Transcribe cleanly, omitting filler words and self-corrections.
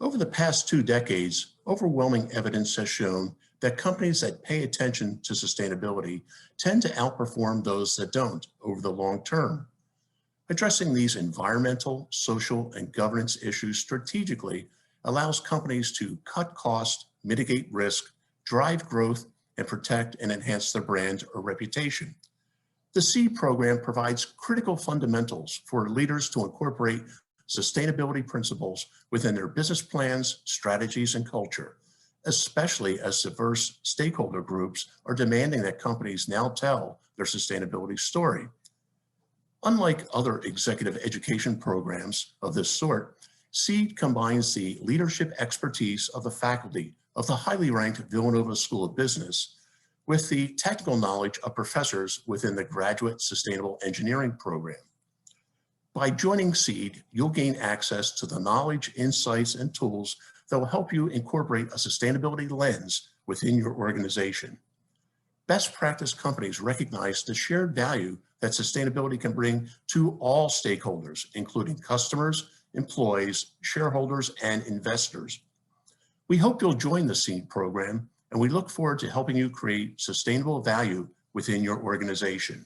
Over the past 2 decades, overwhelming evidence has shown that companies that pay attention to sustainability tend to outperform those that don't over the long term. Addressing these environmental, social, and governance issues strategically allows companies to cut costs, mitigate risk, drive growth, and protect and enhance their brand or reputation. The SEED program provides critical fundamentals for leaders to incorporate sustainability principles within their business plans, strategies, and culture, especially as diverse stakeholder groups are demanding that companies now tell their sustainability story. Unlike other executive education programs of this sort, SEED combines the leadership expertise of the faculty of the highly ranked Villanova School of Business with the technical knowledge of professors within the Graduate Sustainable Engineering program. By joining SEED, you'll gain access to the knowledge, insights, and tools that will help you incorporate a sustainability lens within your organization. Best practice companies recognize the shared value that sustainability can bring to all stakeholders, including customers, employees, shareholders, and investors. We hope you'll join the SEED program, and we look forward to helping you create sustainable value within your organization.